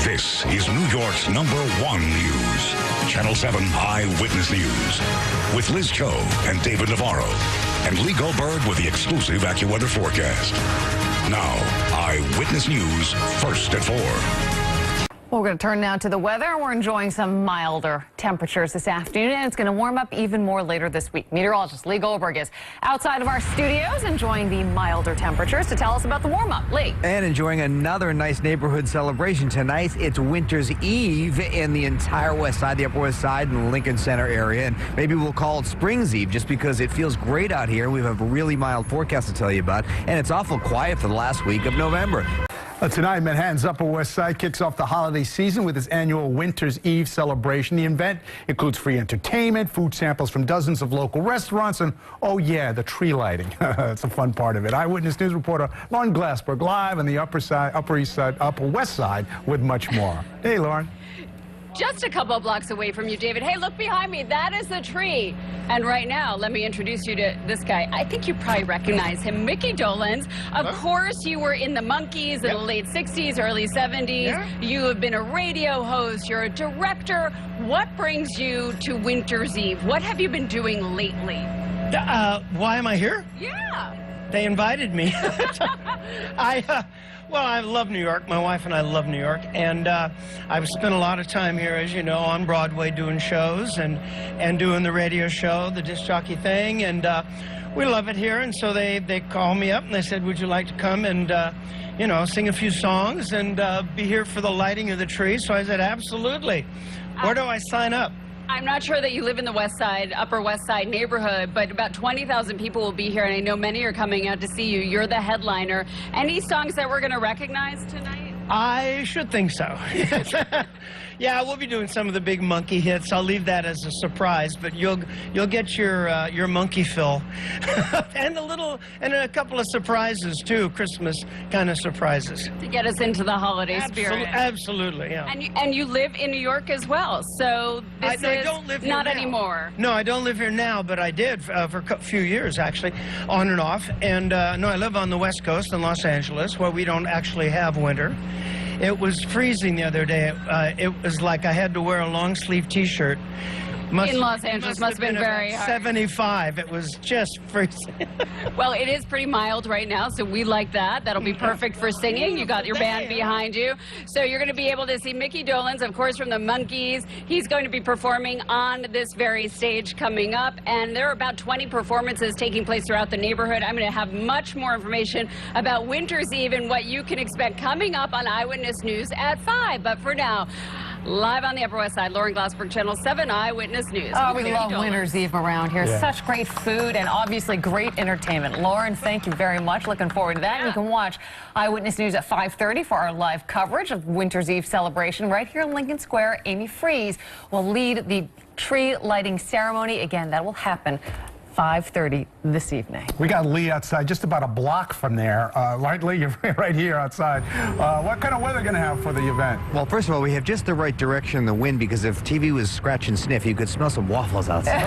This is New York's #1 news. Channel 7 Eyewitness News. With Liz Cho and David Navarro. And Lee Goldberg with the exclusive AccuWeather forecast. Now, Eyewitness News, first at 4. Well, we're going to turn now to the weather. We're enjoying some milder temperatures this afternoon, and it's going to warm up even more later this week. Meteorologist Lee Goldberg is outside of our studios enjoying the milder temperatures to tell us about the warm-up. Lee. And enjoying another nice neighborhood celebration tonight. It's Winter's Eve in the entire west side, the Upper West Side and the Lincoln Center area. And maybe we'll call it Spring's Eve just because it feels great out here. We have a really mild forecast to tell you about, and it's awful quiet for the last week of November. Tonight, Manhattan's Upper West Side kicks off the holiday season with its annual Winter's Eve celebration. The event includes free entertainment, food samples from dozens of local restaurants, and, oh yeah, the tree lighting. It's a fun part of it. Eyewitness News reporter Lauren Glassberg live on the Upper West Side with much more. Hey, Lauren. Just a couple of blocks away from you, David. Hey, look behind me. That is the tree. And right now, let me introduce you to this guy. I think you probably recognize him, Mickey Dolenz. Of course, you were in the Monkees in the late 60s, early 70s. You have been a radio host. You're a director. What brings you to Winter's Eve? What have you been doing lately? Why am I here? Yeah. They invited me. Well, I love New York. My wife and I love New York, and I've spent a lot of time here, as you know, on Broadway doing shows and doing the radio show, the disc jockey thing, and we love it here. And so they called me up and they said, "Would you like to come and you know, sing a few songs and be here for the lighting of the tree?" So I said, "Absolutely. Where do I sign up?" I'm not sure that you live in the West Side, Upper West Side neighborhood, but about 20,000 people will be here, and I know many are coming out to see you. You're the headliner. Any songs that we're going to recognize tonight? I should think so. Yeah, we'll be doing some of the big Monkey hits. I'll leave that as a surprise, but you'll get your monkey fill, and a couple of surprises too, Christmas kind of surprises To get us into the holiday spirit. Absolutely, yeah. And you live in New York as well, so this I is don't live here not now. Anymore. No, I don't live here now, but I did for a few years actually, on and off. And no, I live on the West Coast in Los Angeles, where we don't actually have winter. It was freezing the other day. It was like I had to wear a long sleeve T-shirt. In Los Angeles must have been very hard. 75. It was just freezing. Well, it is pretty mild right now, so we like that. That'll be perfect for singing. You got your band behind you. So you're going to be able to see Mickey Dolenz, of course, from the Monkees. He's going to be performing on this very stage coming up, and there are about 20 performances taking place throughout the neighborhood. I'm going to have much more information about Winter's Eve and what you can expect coming up on Eyewitness News at 5. But for now, live on the Upper West Side, Lauren Glassberg, Channel 7 Eyewitness News. Oh, we love Winter's Eve around here. Yeah. Such great food and obviously great entertainment. Lauren, thank you very much. Looking forward to that. You can watch Eyewitness News at 5:30 for our live coverage of Winter's Eve celebration right here in Lincoln Square. Amy Freeze will lead the tree lighting ceremony. Again, that will happen 5:30 this evening. We got Lee outside, just about a block from there. Right, Lee? You're right here outside. What kind of weather going to have for the event? Well, first of all, we have just the right direction in the wind because if TV was scratch and sniff, you could smell some waffles outside.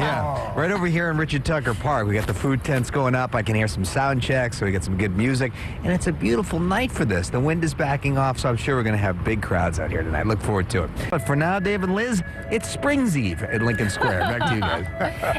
Yeah, right over here in Richard Tucker Park, we got the food tents going up. I can hear some sound checks, so we get some good music. And it's a beautiful night for this. The wind is backing off, so I'm sure we're going to have big crowds out here tonight. Look forward to it. But for now, Dave and Liz, it's Spring's Eve at Lincoln Square. Back to you guys.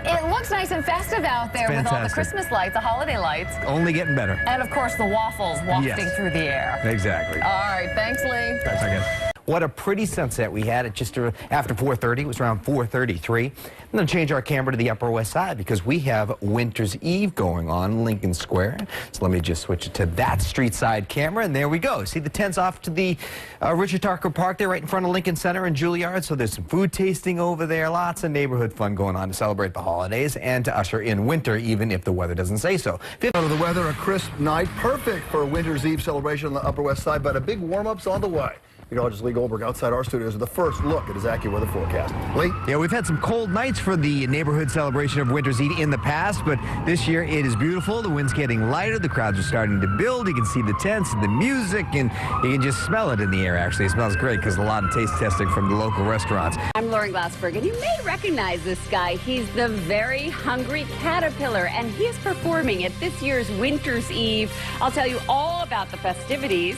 It looks nice and festive out there with all the Christmas lights, the holiday lights. Only getting better. And, of course, the waffles wafting through the air. Exactly. All right. Thanks, Lee. Thanks, I guess. What a pretty sunset we had at just after 4:30. It was around 4:33. I'm going to change our camera to the Upper West Side because we have Winter's Eve going on in Lincoln Square. So let me just switch it to that street side camera, and there we go. See the tents off to the Richard Tucker Park there right in front of Lincoln Center and Juilliard. So there's some food tasting over there. Lots of neighborhood fun going on to celebrate the holidays and to usher in winter, even if the weather doesn't say so. Out of the weather, a crisp night, perfect for a Winter's Eve celebration on the Upper West Side, but a big warm-up's on the way. Meteorologist Lee Goldberg outside our studios with the first look at his AccuWeather forecast. Lee? Yeah, we've had some cold nights for the neighborhood celebration of Winter's Eve in the past, but this year it is beautiful. The wind's getting lighter. The crowds are starting to build. You can see the tents and the music, and you can just smell it in the air, actually. It smells great because a lot of taste testing from the local restaurants. I'm Lauren Glassberg, and you may recognize this guy. He's the Very Hungry Caterpillar, and he is performing at this year's Winter's Eve. I'll tell you all about the festivities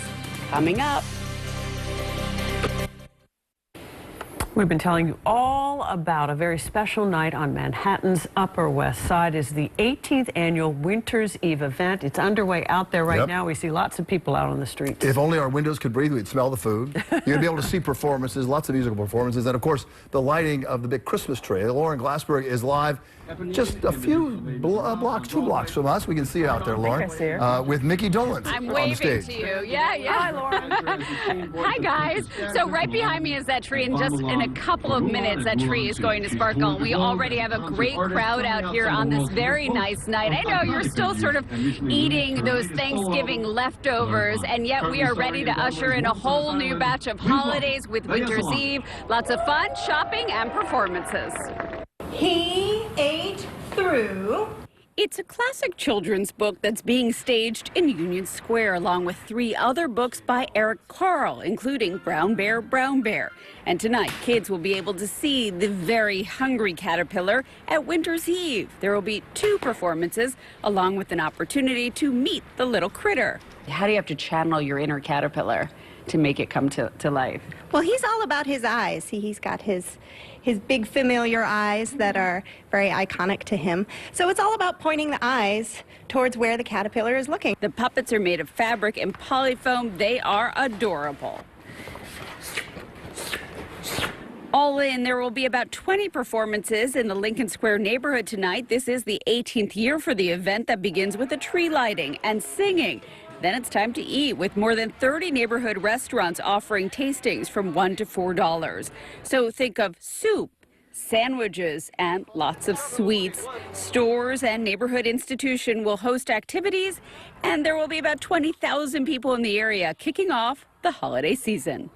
coming up. We've been telling you all about a very special night on Manhattan's Upper West Side. Is the 18th annual Winter's Eve event. It's underway out there right now. We see lots of people out on the streets. If only our windows could breathe, we'd smell the food. You'd be able to see performances, lots of musical performances, and of course, the lighting of the big Christmas tree. Lauren Glassberg is live just a few blocks, 2 blocks from us. We can see you out there, Lauren, with Mickey Dolenz I'm on the waving stage. to you. Yeah. Hi, Lauren. Hi, guys. So right behind me is that tree, and just in a couple of minutes, that tree is going to sparkle. We already have a great crowd out here on this very nice night. I know you're still sort of eating those Thanksgiving leftovers, and yet we are ready to usher in a whole new batch of holidays with Winter's Eve. Lots of fun, shopping, and performances. He ate through. It's a classic children's book that's being staged in Union Square, along with 3 other books by Eric Carle, including Brown Bear, Brown Bear. And tonight, kids will be able to see the very hungry caterpillar at Winter's Eve. There will be 2 performances, along with an opportunity to meet the little critter. How do you have to channel your inner caterpillar to make it come to life? Well, he's all about his eyes. He's got his big familiar eyes that are very iconic to him. So it's all about pointing the eyes towards where the caterpillar is looking. The puppets are made of fabric and polyfoam. They are adorable. All in, there will be about 20 performances in the Lincoln Square neighborhood tonight. This is the 18th year for the event that begins with a tree lighting and singing. Then it's time to eat, with more than 30 neighborhood restaurants offering tastings from $1 to $4. So think of soup, sandwiches, and lots of sweets. Stores and neighborhood institution will host activities, and there will be about 20,000 people in the area kicking off the holiday season.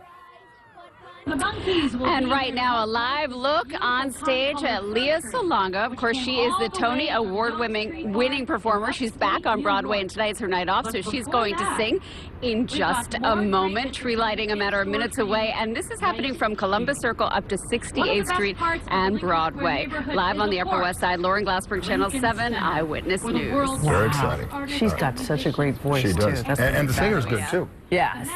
And right now, a live look on stage at Lea Salonga. Of course, she is the Tony Award-winning performer. She's back on Broadway, and tonight's her night off, so she's going to sing in just a moment. Tree lighting a matter of minutes away, and this is happening from Columbus Circle up to 68th Street and Broadway. Live on the Upper West Side, Lauren Glassberg, Channel 7 Eyewitness News. Very exciting. She's got such a great voice, She does. too. And the singer's good, too. Yes.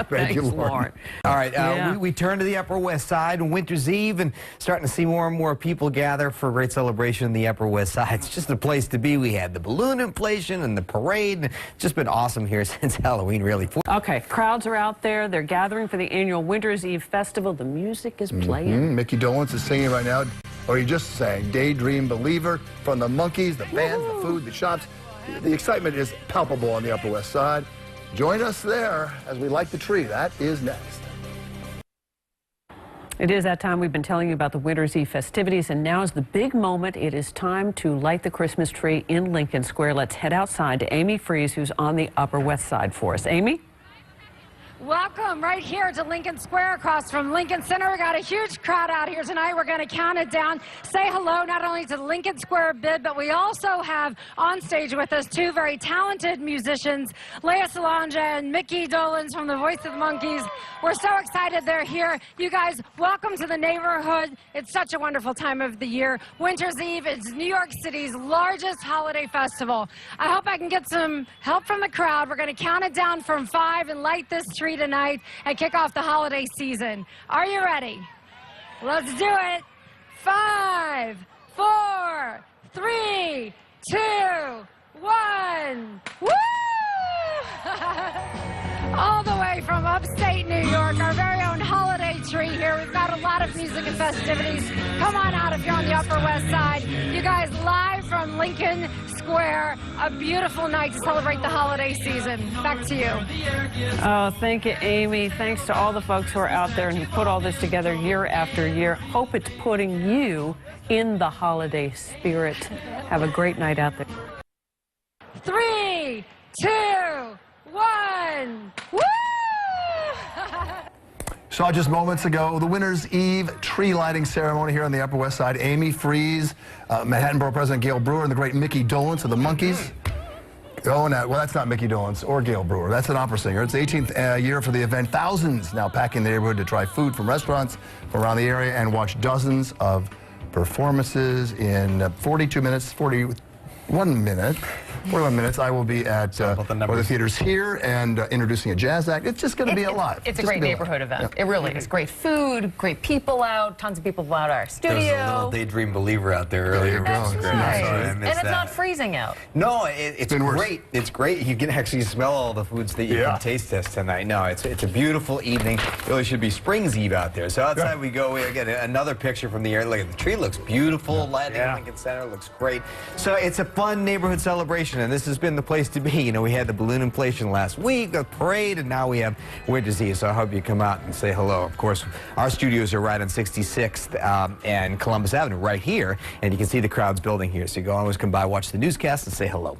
Thank you, Lauren. All right, we turn to the Upper West Side on Winter's Eve and starting to see more and more people gather for a great celebration in the Upper West Side. It's just a place to be. We had the balloon inflation and the parade. It's just been awesome here since Halloween, really. Okay, crowds are out there. They're gathering for the annual Winter's Eve Festival. The music is playing. Mickey Dolenz is singing right now. Or he just sang Daydream Believer from the Monkees, the band, the food, the shops. The excitement is palpable on the Upper West Side. Join us there as we light the tree. That is next. It is that time. We've been telling you about the Winter's Eve festivities, and now is the big moment. It is time to light the Christmas tree in Lincoln Square. Let's head outside to Amy Freeze, who's on the Upper West Side for us. Amy? Welcome right here to Lincoln Square across from Lincoln Center. We got a huge crowd out here tonight. We're going to count it down. Say hello not only to the Lincoln Square bid, but we also have on stage with us 2 very talented musicians, Lea Salonga and Mickey Dolenz from the Voice of the Monkees. We're so excited they're here. You guys, welcome to the neighborhood. It's such a wonderful time of the year. Winter's Eve is New York City's largest holiday festival. I hope I can get some help from the crowd. We're going to count it down from 5 and light this tree tonight and kick off the holiday season. Are you ready? Let's do it. 5, 4, 3, 2, 1. Woo! All the way from upstate New York, our very own holiday tree here. We've got a lot of music and festivities. Come on out if you're on the Upper West Side. You guys, live from Lincoln Square, a beautiful night to celebrate the holiday season. Back to you. Oh, thank you, Amy. Thanks to all the folks who are out there and who put all this together year after year. Hope it's putting you in the holiday spirit. Have a great night out there. 3, 2, 1. Woo! Saw just moments ago the Winter's Eve tree lighting ceremony here on the Upper West Side. Amy Freeze, Manhattan Borough President Gail Brewer, and the great Mickey Dolenz of the Monkees. Oh, no, well, that's not Mickey Dolenz or Gail Brewer. That's an opera singer. It's the 18th year for the event. Thousands now packing the neighborhood to try food from restaurants from around the area and watch dozens of performances in 42 minutes, 41 minutes, I will be at one of the theaters here and introducing a jazz act. It's just going to be alive. It's a great neighborhood event. It really is. Great food, great people out, tons of people out at our studio. There was a little daydream believer out there earlier. That's right. And it's that. not freezing out. No, it's great. It's great. You can actually smell all the foods that you can taste test tonight. No, it's a beautiful evening. It really should be Springs Eve out there. So outside we go. We get another picture from the air. Look at the tree. Looks beautiful. Lighting in Lincoln Center looks great. So it's a fun neighborhood celebration, and this has been the place to be. You know, we had the balloon inflation last week, the parade, and now we have Winter's Eve. So I hope you come out and say hello. Of course, our studios are right on 66th and Columbus Avenue, right here, and you can see the crowds building here. So you can always come by, watch the newscast, and say hello.